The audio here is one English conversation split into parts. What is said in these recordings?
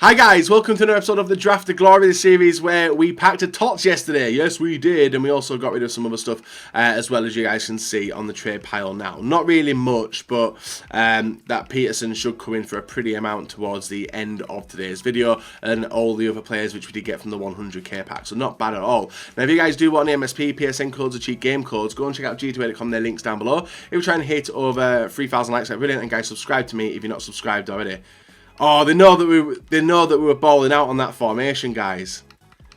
Hi guys, welcome to another episode of the Draft the Glory series where we packed a tots yesterday. Yes, we did, and we also got rid of some other stuff as well, as you guys can see on the trade pile now. Not really much, but that Peterson should come in for a pretty amount towards the end of today's video, and all the other players which we did get from the 100k pack, so not bad at all. Now, if you guys do want any MSP, PSN codes or cheat game codes, go and check out g2a.com, their links down below. If we're trying to hit over 3,000 likes, that's brilliant, and guys, subscribe to me if you're not subscribed already. Oh, they know that we were balling out on that formation, guys.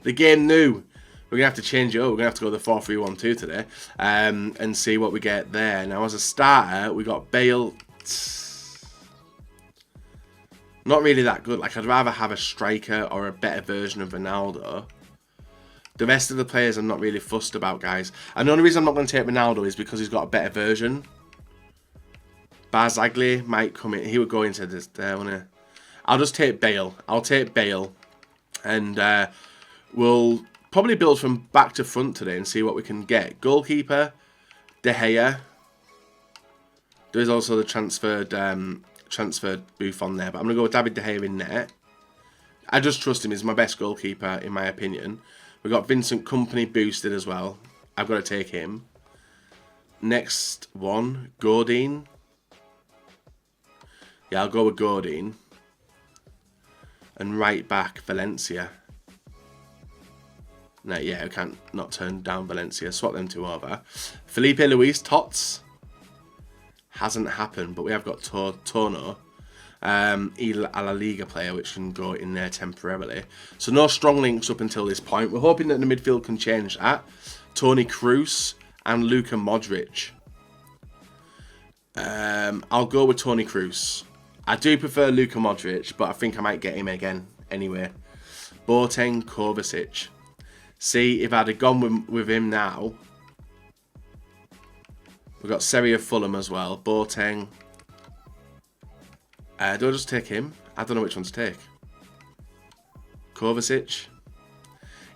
The game knew. We're gonna have to change it up. We're gonna have to go the 4-3-1-2 today, and see what we get there. Now, as a starter, we got Bale. Not really that good. Like, I'd rather have a striker or a better version of Ronaldo. The rest of the players I'm not really fussed about, guys. And the only reason I'm not going to take Ronaldo is because he's got a better version. Barzagli might come in. He would go into this there, wouldn't he? I'll just take Bale. I'll take Bale. And we'll probably build from back to front today and see what we can get. Goalkeeper, De Gea. There is also the transferred booth on there. But I'm going to go with David De Gea in net. I just trust him. He's my best goalkeeper, in my opinion. We've got Vincent Kompany boosted as well. I've got to take him. Next one, Godin. Yeah, I'll go with Godin. And right back, Valencia. No, yeah, I can't not turn down Valencia. Swap them two over. Felipe Luis, Tots. Hasn't happened, but we have got Tono. A La Liga player, which can go in there temporarily. So no strong links up until this point. We're hoping that the midfield can change that. Toni Kroos and Luka Modric. I'll go with Toni Kroos. I do prefer Luka Modric, but I think I might get him again anyway. Boateng, Kovacic. See, if I'd have gone with him now. We've got Seri of Fulham as well. Boateng. Do I just take him? I don't know which one to take. Kovacic.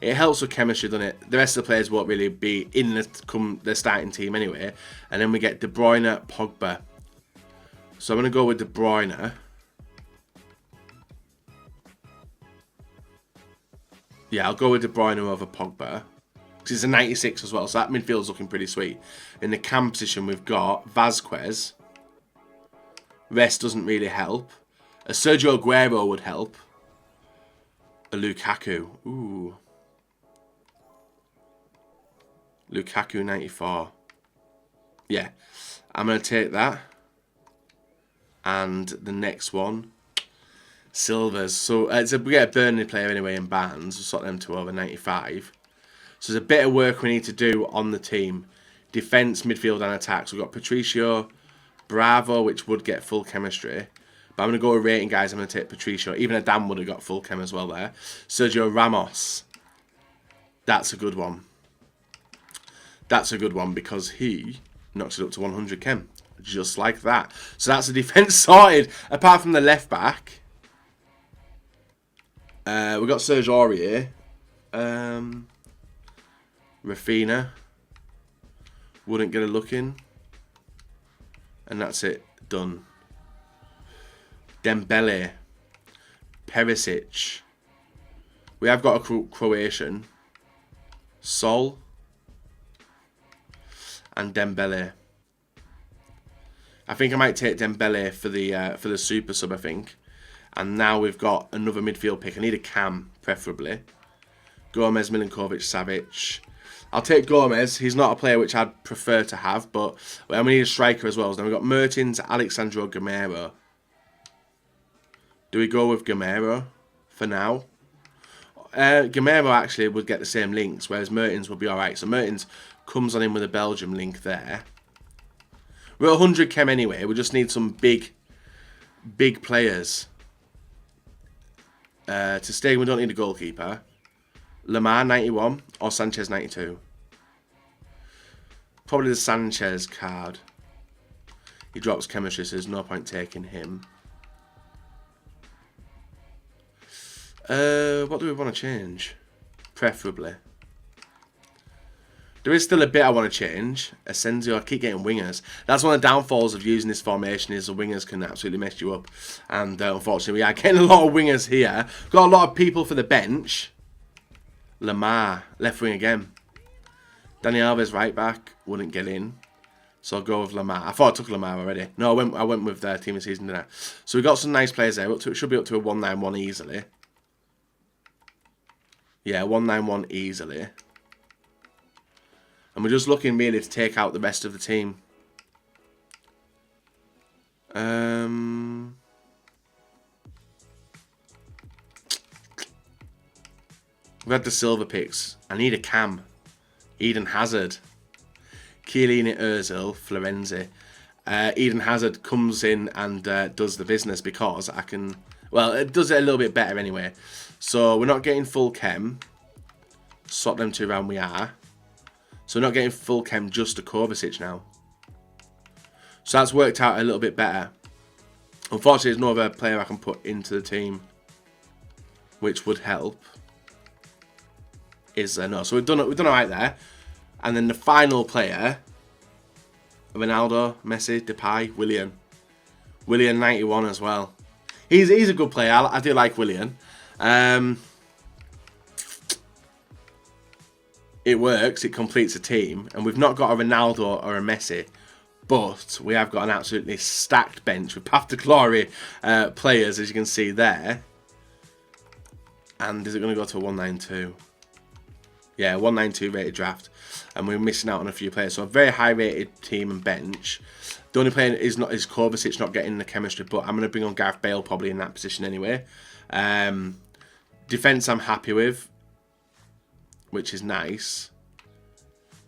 It helps with chemistry, doesn't it? The rest of the players won't really be in the starting team anyway. And then we get De Bruyne, Pogba. So I'm going to go with De Bruyne. Yeah, I'll go with De Bruyne over Pogba. Because he's a 96 as well, so that midfield's looking pretty sweet. In the cam position, we've got Vasquez. Rest doesn't really help. A Sergio Aguero would help. A Lukaku. Ooh. Lukaku 94. Yeah, I'm going to take that. And the next one, Silvers. So we get a Burnley player anyway in Barnes. We'll sort them to over 95. So there's a bit of work we need to do on the team. Defence, midfield and attacks. We've got Patricio, Bravo, which would get full chemistry. But I'm going to go with rating, guys. I'm going to take Patricio. Even a Dan would have got full chem as well there. Sergio Ramos. That's a good one. That's a good one because he knocks it up to 100 chem. Just like that. So that's the defence sorted. Apart from the left back. We've got Serge Aurier. Rafinha. Wouldn't get a look in. And that's it. Done. Dembele. Perisic. We have got a Croatian. Sol. And Dembele. I think I might take Dembele for the super sub, I think. And now we've got another midfield pick. I need a cam, preferably. Gomez, Milinkovic, Savic. I'll take Gomez. He's not a player which I'd prefer to have, but we need a striker as well. So then we've got Mertens, Alexandro Gamero. Do we go with Gamero for now? Gamero actually would get the same links, whereas Mertens would be alright. So Mertens comes on in with a Belgium link there. We're at 100 chem anyway. We just need some big players. To stay, we don't need a goalkeeper. Lamar 91 or Sanchez 92. Probably the Sanchez card. He drops chemistry, so there's no point taking him. What do we want to change? Preferably. There is still a bit I want to change. Asensio, I keep getting wingers. That's one of the downfalls of using this formation is the wingers can absolutely mess you up. And unfortunately, we are getting a lot of wingers here. Got a lot of people for the bench. Lamar, left wing again. Dani Alves, right back, wouldn't get in. So I'll go with Lamar. I thought I took Lamar already. No, I went with the team of the season, didn't I? So we got some nice players there. It should be up to a 191 easily. Yeah, 191 easily. And we're just looking really to take out the rest of the team. We've had the silver picks. I need a cam. Eden Hazard. Chiellini, Ozil, Florenzi. Eden Hazard comes in and does the business because I can... Well, it does it a little bit better anyway. So we're not getting full chem. Swap them two around, we are. So we're not getting full chem, just a Kovacic now. So that's worked out a little bit better. Unfortunately, there's no other player I can put into the team, which would help. Is there? No. So we've done all right there. And then the final player, Ronaldo, Messi, Depay, Willian. Willian 91 as well. He's a good player. I do like Willian. It works. It completes a team. And we've not got a Ronaldo or a Messi. But we have got an absolutely stacked bench with Path to Glory players, as you can see there. And is it going to go to a 192? Yeah, 192 rated draft. And we're missing out on a few players. So a very high rated team and bench. The only player is Kovacic not getting the chemistry, but I'm going to bring on Gareth Bale probably in that position anyway. Defence I'm happy with, which is nice.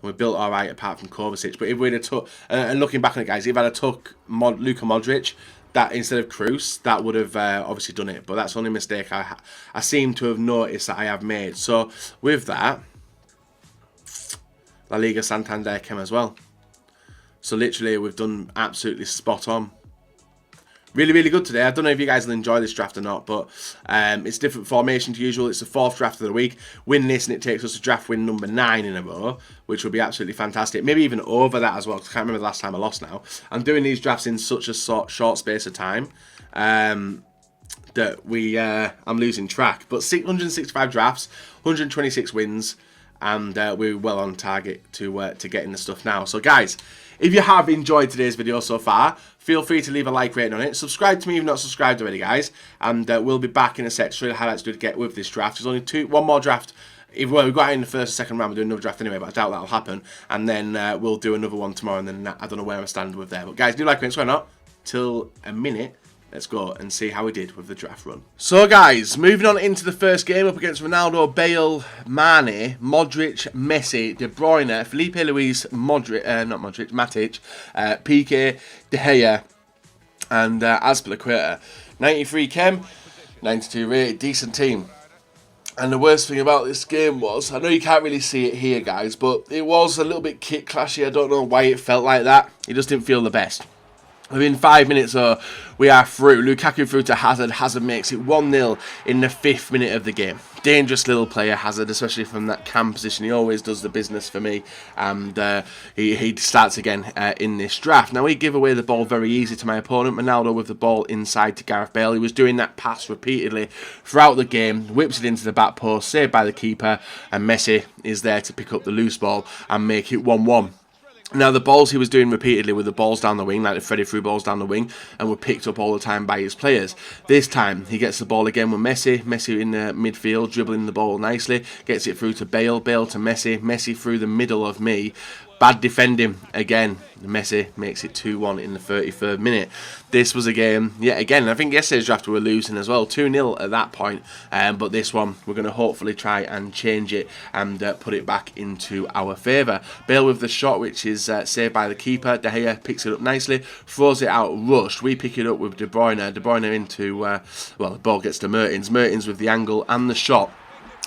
And we built alright apart from Kovacic. But if we'd have took, and looking back on it guys, if I'd have took Luka Modric, that instead of Cruz, that would have obviously done it. But that's the only mistake I seem to have noticed that I have made. So with that, La Liga Santander came as well. So literally we've done absolutely spot on. Really, really good today. I don't know if you guys will enjoy this draft or not, but it's different formation to usual. It's the 4th draft of the week. Win this and it takes us to draft win number 9 in a row, which would be absolutely fantastic. Maybe even over that as well, because I can't remember the last time I lost now. I'm doing these drafts in such a short space of time that I'm losing track. But 165 drafts, 126 wins, and we're well on target to getting the stuff now. So guys, if you have enjoyed today's video so far, feel free to leave a like rating on it. Subscribe to me if you're not subscribed already, guys. And we'll be back in a sec to show you how to get with this draft. There's only one more draft. Well, we've got it in the first or second round. We're doing another draft anyway, but I doubt that'll happen. And then we'll do another one tomorrow, and then I don't know where I stand with there. But guys, do like it, why not? Till a minute. Let's go and see how we did with the draft run. So guys, moving on into the first game up against Ronaldo, Bale, Mane, Modric, Messi, De Bruyne, Felipe Luis, Matic, Piqué, De Gea, and Azpilicueta. 93 chem, 92 rate, decent team. And the worst thing about this game was, I know you can't really see it here guys, but it was a little bit kit clashy. I don't know why it felt like that. It just didn't feel the best. Within 5 minutes, we are through. Lukaku through to Hazard. Hazard makes it 1-0 in the 5th minute of the game. Dangerous little player, Hazard, especially from that cam position. He always does the business for me. And he starts again in this draft. Now, we give away the ball very easy to my opponent. Ronaldo with the ball inside to Gareth Bale. He was doing that pass repeatedly throughout the game. Whips it into the back post, saved by the keeper. And Messi is there to pick up the loose ball and make it 1-1. Now, the balls he was doing repeatedly with the balls down the wing, like the Freddy through balls down the wing, and were picked up all the time by his players. This time, he gets the ball again with Messi. Messi in the midfield, dribbling the ball nicely. Gets it through to Bale. Bale to Messi. Messi through the middle of me. Bad defending again. Messi makes it 2-1 in the 33rd minute. This was a game, yet again, I think yesterday's draft we were losing as well, 2-0 at that point. But this one, we're going to hopefully try and change it and put it back into our favour. Bale with the shot, which is saved by the keeper. De Gea picks it up nicely, throws it out rushed. We pick it up with De Bruyne. De Bruyne into, well, the ball gets to Mertens. Mertens with the angle and the shot.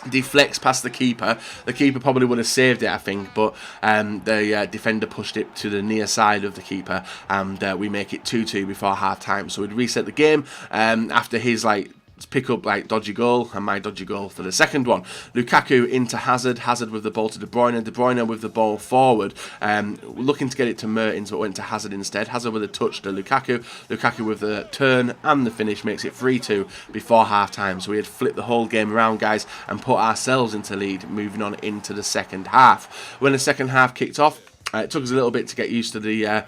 Deflects past the keeper. The keeper probably would have saved it, I think, but the defender pushed it to the near side of the keeper, and we make it 2-2 before half time. So we'd reset the game after his pick up like dodgy goal, and my dodgy goal for the second one. Lukaku into Hazard, Hazard with the ball to De Bruyne with the ball forward, looking to get it to Mertens, but went to Hazard instead. Hazard with a touch to Lukaku with the turn and the finish makes it 3-2 before half time. So we had flipped the whole game around, guys, and put ourselves into lead, moving on into the second half. When the second half kicked off, it took us a little bit to get used to the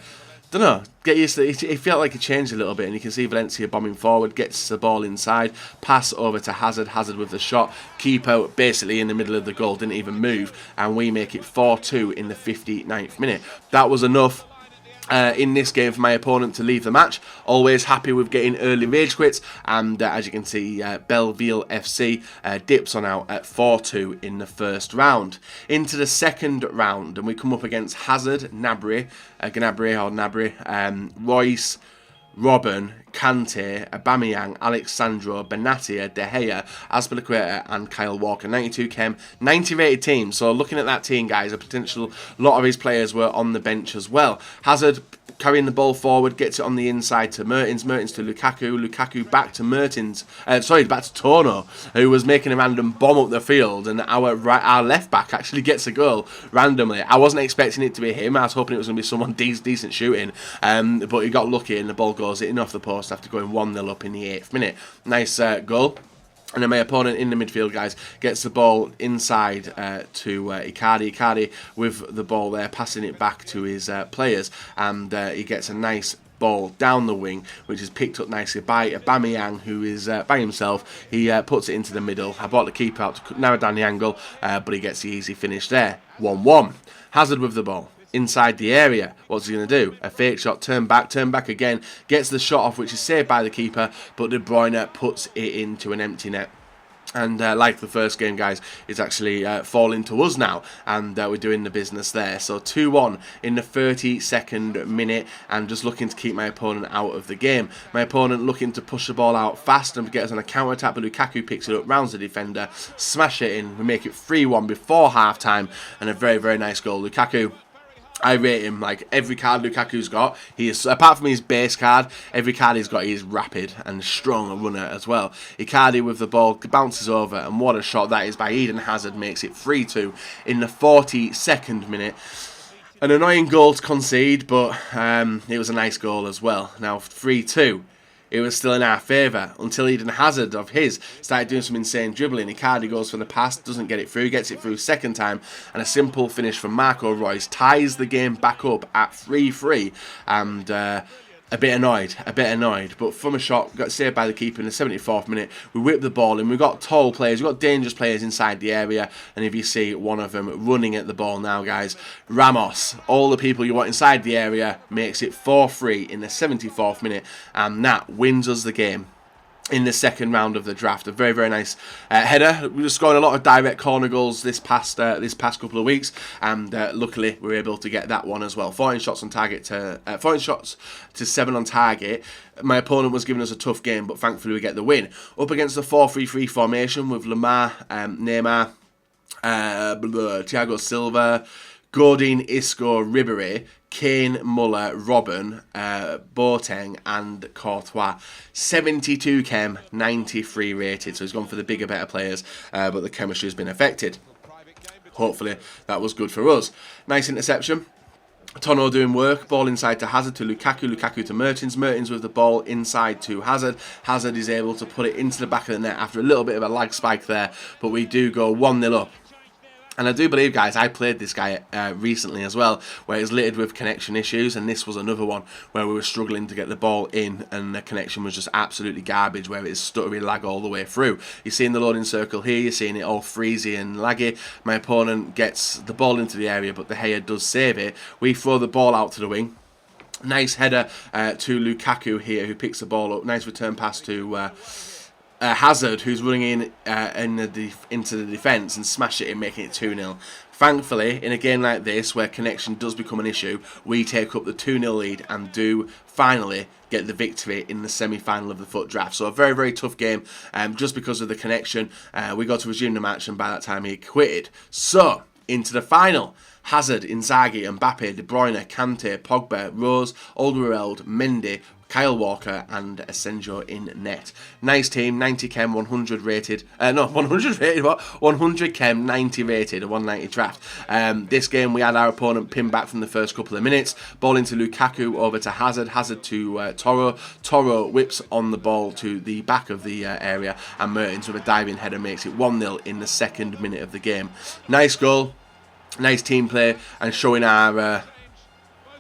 get used to it. It felt like it changed a little bit, and you can see Valencia bombing forward, gets the ball inside, pass over to Hazard, Hazard with the shot, keeper basically in the middle of the goal, didn't even move, and we make it 4-2 in the 59th minute. That was enough in this game for my opponent to leave the match. Always happy with getting early rage quits, and as you can see, Belleville FC dips on out at 4-2 in the first round. Into the second round, and we come up against Hazard, Gnabry, Royce, Robben, Kante, Aubameyang, Alexandro, Benatia, De Gea, Azpilicueta and Kyle Walker. 92 chem, 90 rated team. So looking at that team, guys, a potential lot of his players were on the bench as well. Hazard carrying the ball forward, gets it on the inside to Mertens to Lukaku back to back to Tono, who was making a random bomb up the field, and our left back actually gets a goal randomly. I wasn't expecting it to be him. I was hoping it was going to be someone decent shooting, but he got lucky and the ball goes in off the post after going 1-0 up in the 8th minute. Nice goal. And then my opponent in the midfield, guys, gets the ball inside to Icardi. Icardi with the ball there, passing it back to his players. And he gets a nice ball down the wing, which is picked up nicely by Aubameyang, who is by himself. He puts it into the middle. I brought the keeper out to narrow down the angle, but he gets the easy finish there. 1-1. Hazard with the ball inside the area. What's he going to do? A fake shot, turn back again, gets the shot off, which is saved by the keeper, but De Bruyne puts it into an empty net. And like the first game, guys, it's actually falling to us now, and we're doing the business there. So 2-1 in the 32nd minute, and just looking to keep my opponent out of the game. My opponent looking to push the ball out fast and get us on a counter-attack, but Lukaku picks it up, rounds the defender, smash it in. We make it 3-1 before half-time, and a very, very nice goal. Lukaku, I rate him like every card Lukaku's got. He is, apart from his base card, every card he's got, he is rapid and strong a runner as well. Icardi with the ball bounces over, and what a shot that is by Eden Hazard, makes it 3-2 in the 42nd minute. An annoying goal to concede, but it was a nice goal as well. Now 3-2. It was still in our favour until Eden Hazard of his started doing some insane dribbling. Icardi goes for the pass, doesn't get it through, gets it through second time, and a simple finish from Marco Reus ties the game back up at 3-3, and a bit annoyed, but from a shot, got saved by the keeper in the 74th minute. We whip the ball in. We've got tall players, we've got dangerous players inside the area, and if you see one of them running at the ball now, guys, Ramos, all the people you want inside the area, makes it 4-3 in the 74th minute, and that wins us the game in the second round of the draft. A very, very nice header. We were scoring a lot of direct corner goals this past couple of weeks, and luckily we were able to get that one as well. 14 shots on target to 14 shots to 7 on target. My opponent was giving us a tough game, but thankfully we get the win. Up against the 4-3-3 formation with Lamar, Neymar, Thiago Silva, Godin, Isco, Ribéry, Kane, Muller, Robben, Boateng and Courtois. 72 chem, 93 rated. So he's gone for the bigger, better players, but the chemistry has been affected. Hopefully that was good for us. Nice interception. Tono doing work, ball inside to Hazard to Lukaku to Mertens with the ball inside to Hazard. Hazard is able to put it into the back of the net after a little bit of a lag spike there, but we do go 1-0 up. And I do believe, guys, I played this guy recently as well, where it's littered with connection issues, and this was another one where we were struggling to get the ball in, and the connection was just absolutely garbage, where it's stuttery lag all the way through. You're seeing the loading circle here, you're seeing it all freezy and laggy. My opponent gets the ball into the area, but De Gea does save it. We throw the ball out to the wing. Nice header to Lukaku here, who picks the ball up. Nice return pass to Hazard, who's running into the defence and smash it in, making it 2-0. Thankfully, in a game like this, where connection does become an issue, we take up the 2-0 lead and do finally get the victory in the semi-final of the FUT draft. So a very, very tough game, just because of the connection. We got to resume the match, and by that time he quitted. So, into the final. Hazard, Inzaghi, Mbappe, De Bruyne, Kante, Pogba, Rose, Alderweireld, Mendy, Kyle Walker and Asenjo in net. Nice team, 90 chem, 100 rated. No, 100 rated, what? 100 chem, 90 rated, a 190 draft. This game we had our opponent pinned back from the first couple of minutes. Ball into Lukaku, over to Hazard. Hazard to Toro. Toro whips on the ball to the back of the area, and Mertens with a diving header makes it 1-0 in the second minute of the game. Nice goal, nice team play, and showing our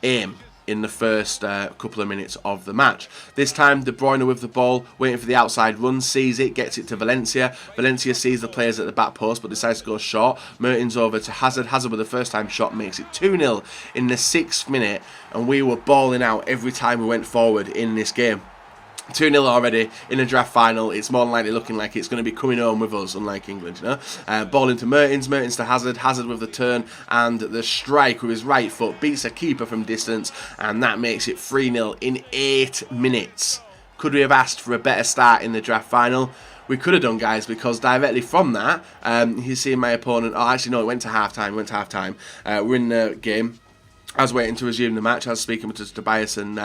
aim in the first couple of minutes of the match. This time De Bruyne with the ball, waiting for the outside run, sees it, gets it to Valencia. Valencia sees the players at the back post but decides to go short. Mertens over to Hazard. Hazard with the first time shot makes it 2-0 in the 6th minute, and we were balling out every time we went forward in this game. 2-0 already in a draft final. It's more than likely looking like it's going to be coming home with us, unlike England, you know. Ball into Mertens, Mertens to Hazard, Hazard with the turn, and the strike with his right foot beats a keeper from distance, and that makes it 3-0 in 8 minutes. Could we have asked for a better start in the draft final? We could have done, guys, because directly from that, you see my opponent, oh, actually, no, it went to half-time, we're in the game. I was waiting to resume the match. I was speaking to Tobias and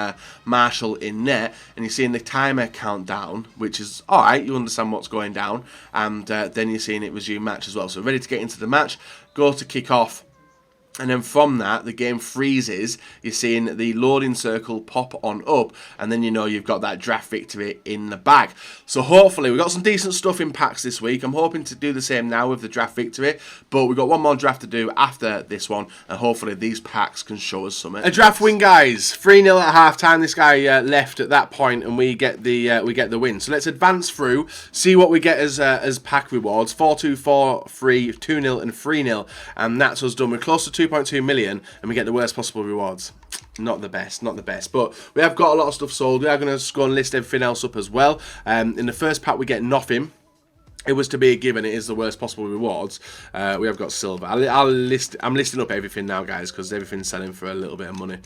Marshall in net, and you're seeing the timer count down, which is alright, you understand what's going down, and then you're seeing it resume match as well. So ready to get into the match, go to kick off. And then from that, the game freezes. You're seeing the loading circle pop on up, and then you know you've got that draft victory in the bag. So hopefully, we've got some decent stuff in packs this week. I'm hoping to do the same now with the draft victory, but we've got one more draft to do after this one, and hopefully these packs can show us something. A draft win, guys. 3-0 at half time. This guy left at that point, and we get the win. So let's advance through, see what we get as pack rewards. 4-2, 4-3, 2-0, and 3-0, and that's us done. We're close to 2.2 million, and we get the worst possible rewards. Not the best, not the best, but we have got a lot of stuff sold. We are going to go and list everything else up as well. In the first pack we get nothing. It was to be a given. It is the worst possible rewards. We have got silver. I'm listing up everything now, guys, because everything's selling for a little bit of money,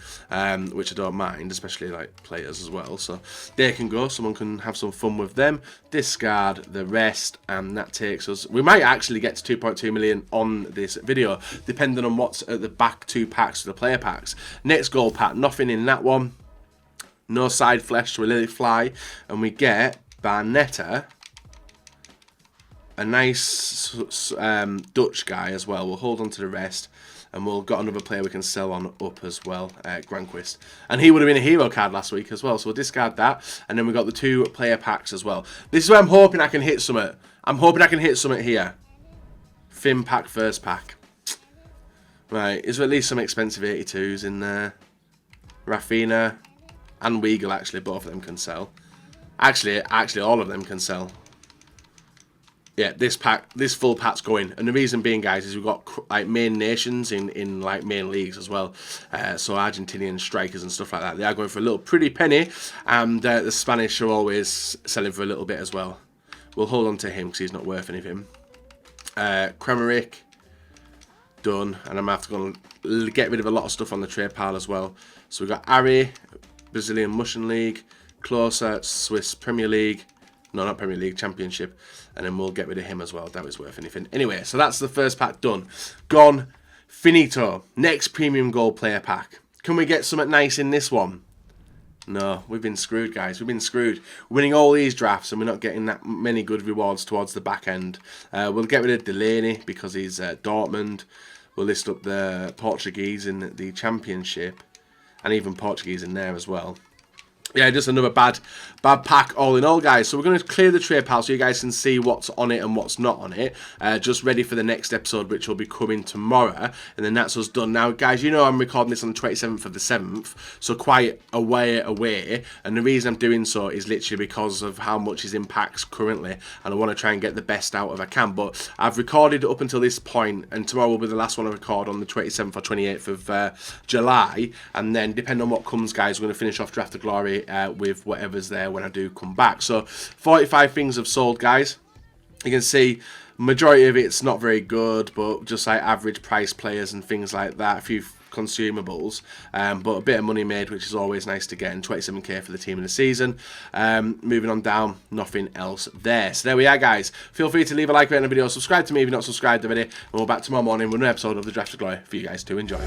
which I don't mind, especially like players as well. So they can go. Someone can have some fun with them. Discard the rest, and that takes us. We might actually get to 2.2 million on this video, depending on what's at the back 2 packs, the player packs. Next gold pack, nothing in that one. No side flesh to a Lily Fly, and we get Barnetta. A nice Dutch guy as well. We'll hold on to the rest, and we've got another player we can sell on up as well, Granquist. And he would have been a hero card last week as well, so we'll discard that. And then we've got the 2 player packs as well. This is where I'm hoping I can hit something. I'm hoping I can hit something here. Finn pack, first pack. Right, is there at least some expensive 82s in there? Rafinha and Weigl, actually, both of them can sell. Actually, all of them can sell. Yeah, this full pack's going, and the reason being, guys, is we've got like main nations in like main leagues as well. So Argentinian strikers and stuff like that, they are going for a little pretty penny, and the Spanish are always selling for a little bit as well. We'll hold on to him because he's not worth anything. Kremerick, done, and I'm gonna have to go and get rid of a lot of stuff on the trade pile as well. So we've got Ari, Brazilian Mushroom League, Closer, Swiss Premier League. No, not Premier League, Championship. And then we'll get rid of him as well. That was worth anything. Anyway, so that's the first pack done. Gone. Finito. Next premium gold player pack. Can we get something nice in this one? No, we've been screwed, guys. We've been screwed. Winning all these drafts, and we're not getting that many good rewards towards the back end. We'll get rid of Delaney because he's Dortmund. We'll list up the Portuguese in the Championship. And even Portuguese in there as well. Yeah, just another bad pack all in all, guys. So we're going to clear the trade pile so you guys can see what's on it and what's not on it. Just ready for the next episode, which will be coming tomorrow. And then that's us done. Now, guys, you know I'm recording this on the 27th of the 7th, so quite a way away. And the reason I'm doing so is literally because of how much is in packs currently. And I want to try and get the best out of I can. But I've recorded up until this point, and tomorrow will be the last one I record on the 27th or 28th of July. And then, depending on what comes, guys, we're going to finish off Draft of Glory with whatever's there when I do come back. So 45 things have sold, guys. You can see majority of it's not very good, but just like average price players and things like that. A few consumables, but a bit of money made, which is always nice to get, and 27k for the team in the season. Moving on down, nothing else there. So there we are, guys. Feel free to leave a like on the video, subscribe to me if you're not subscribed already, and we're back tomorrow morning with an episode of the Draft of Glory for you guys to enjoy.